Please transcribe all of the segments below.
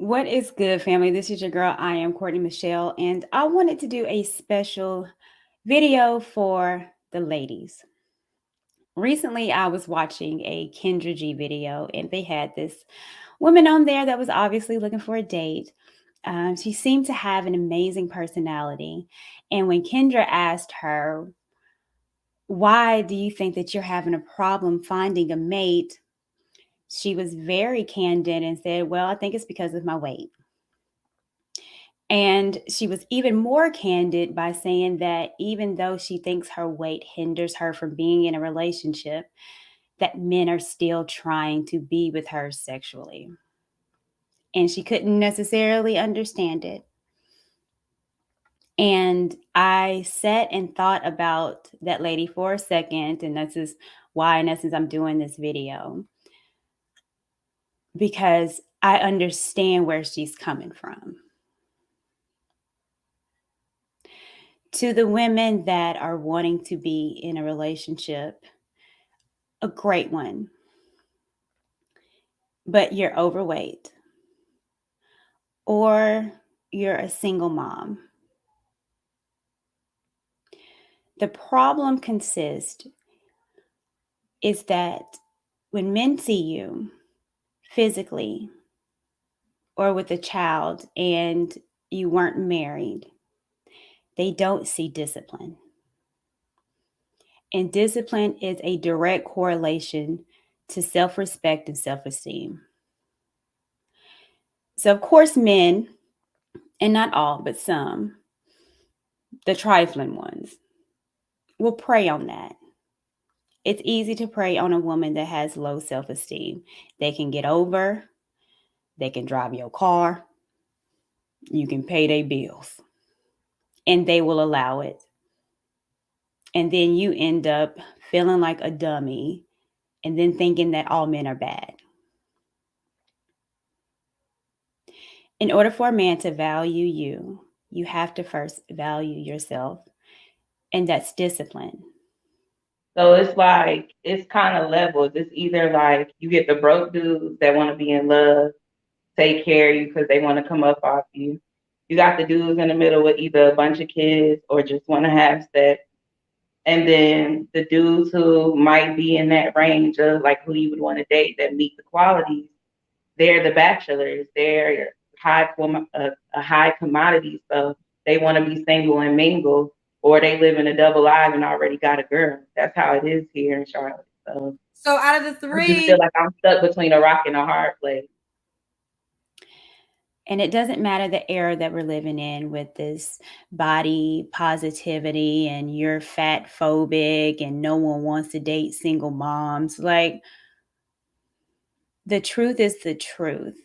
What is good, family? This is your girl. I am Courtney Michelle, and I wanted to do a special video for the ladies. Recently, I was watching a Kendra G video, and they had this woman on there that was obviously looking for a date. She seemed to have an amazing personality. And when Kendra asked her, why do you think that you're having a problem finding a mate? She was very candid and said, well, I think it's because of my weight. And she was even more candid by saying that even though she thinks her weight hinders her from being in a relationship, that men are still trying to be with her sexually. And she couldn't necessarily understand it. And I sat and thought about that lady for a second. And this is why, in essence, I'm doing this video, because I understand where she's coming from. To the women that are wanting to be in a relationship, a great one, but you're overweight or you're a single mom. The problem consists is that when men see you physically or with a child and you weren't married, they don't see discipline. And discipline is a direct correlation to self-respect and self-esteem. So, of course, men, and not all, but some, the trifling ones, will prey on that. It's easy to prey on a woman that has low self-esteem. They can get over, they can drive your car, you can pay their bills, and they will allow it. And then you end up feeling like a dummy and then thinking that all men are bad. In order for a man to value you, you have to first value yourself, and that's discipline. So it's like it's kind of levels. It's either like you get the broke dudes that want to be in love, take care of you because they want to come up off you. You got the dudes in the middle with either a bunch of kids or just want to have sex. And then the dudes who might be in that range of like who you would want to date that meet the qualities, they're the bachelors. They're a high commodity, so they want to be single and mingle, or they live in a double life and already got a girl. That's how it is here in Charlotte. So out of the I just feel three, like I'm stuck between a rock and a hard place. And it doesn't matter the era that we're living in with this body positivity and you're fat phobic and no one wants to date single moms. Like, the truth is the truth.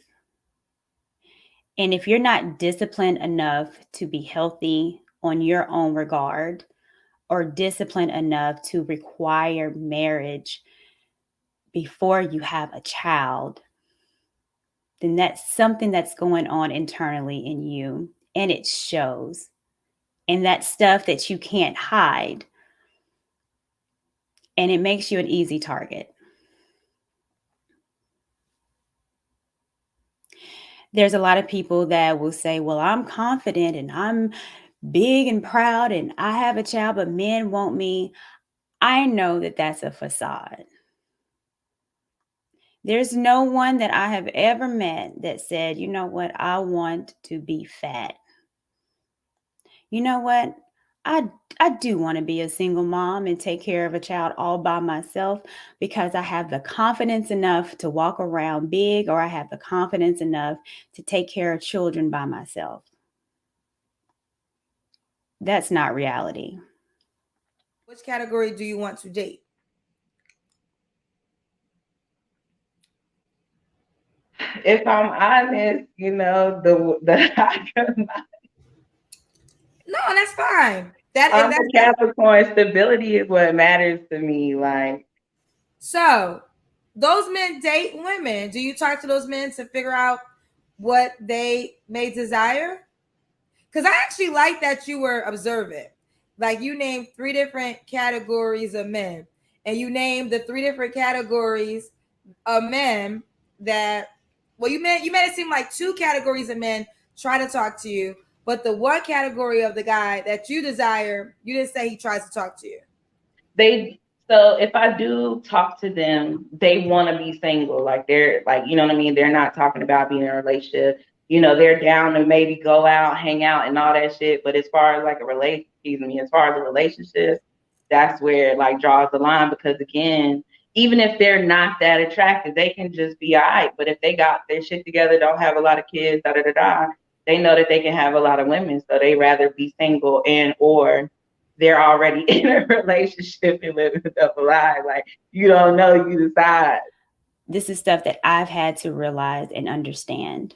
And if you're not disciplined enough to be healthy on your own regard, or disciplined enough to require marriage before you have a child, then that's something that's going on internally in you, and it shows. And that's stuff that you can't hide, and it makes you an easy target. There's a lot of people that will say, well, I'm confident and I'm big and proud and I have a child, but men want me. I know that that's a facade. There's no one that I have ever met that said, you know what, I want to be fat. You know what? I I do want to be a single mom and take care of a child all by myself because I have the confidence enough to walk around big, or I have the confidence enough to take care of children by myself. That's not reality. which category do you want to date? If I'm honest, the No, that's fine. That I'm and a that's Capricorn. Stability is what matters to me. Like so. Those men date women. Do you talk to those men to figure out what they may desire? Because I actually like that you were observant. Like you named three different categories of men, and you named the three different categories of men that Well, you made it seem like two categories of men try to talk to you, but the one category of the guy that you desire, you didn't say he tries to talk to you. They so if I do talk to them, they want to be single. Like they're like, you know what I mean? They're not talking about being in a relationship. You know, they're down to maybe go out, hang out and all that shit. But as far as like a relation, excuse me, as far as a relationship, that's where it like draws the line because again, even if they're not that attractive, they can just be all right. But if they got their shit together, don't have a lot of kids, da da da da, they know that they can have a lot of women. So they rather be single and or they're already in a relationship and living a double life. Like you don't know, you decide. This is stuff that I've had to realize and understand.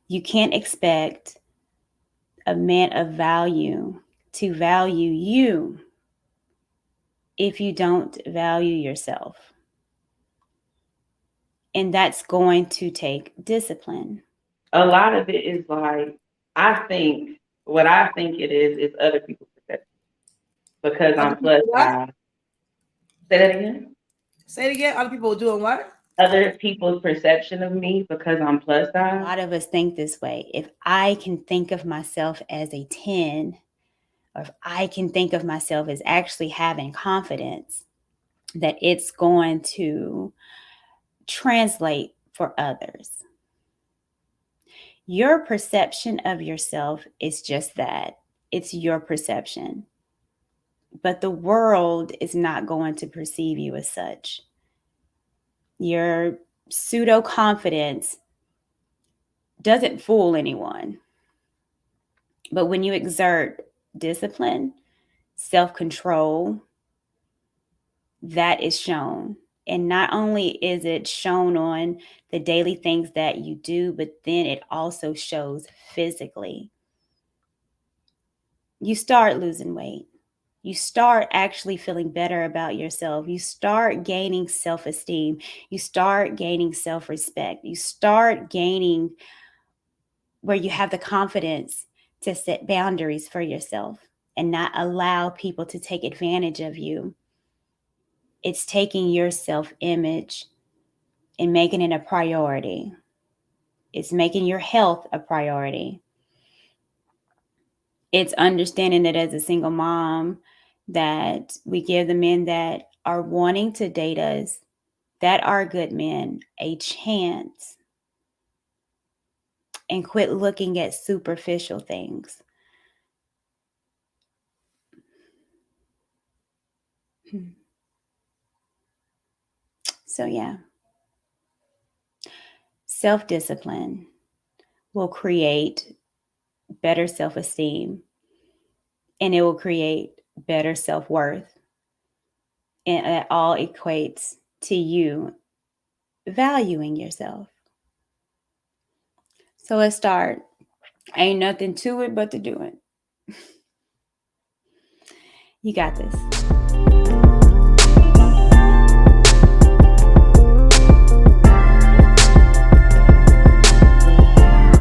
You can't expect a man of value to value you if you don't value yourself. And that's going to take discipline. A lot of it is like I think what I think it is other people's perception because Other I'm people plus what? size. Say that again. Say it again. Other people doing what? Other people's perception of me because I'm plus A size. lot of us think this way. If I can think of myself as a 10, or if I can think of myself as actually having confidence, that it's going to translate for others. Your perception of yourself is just that, it's your perception. But the world is not going to perceive you as such. Your pseudo confidence doesn't fool anyone. But when you exert discipline, self control, that is shown. And not only is it shown on the daily things that you do, but then it also shows physically. You start losing weight. You start actually feeling better about yourself. You start gaining self esteem. You start gaining self respect. You start gaining where you have the confidence to set boundaries for yourself and not allow people to take advantage of you. It's taking your self image and making it a priority. It's making your health a priority. It's understanding that as a single mom, that we give the men that are wanting to date us, that are good men, a chance and quit looking at superficial things. So, yeah, self discipline will create better self esteem and it will create better self worth. And that all equates to you valuing yourself. So let's start. Ain't nothing to it but to do it. You got this.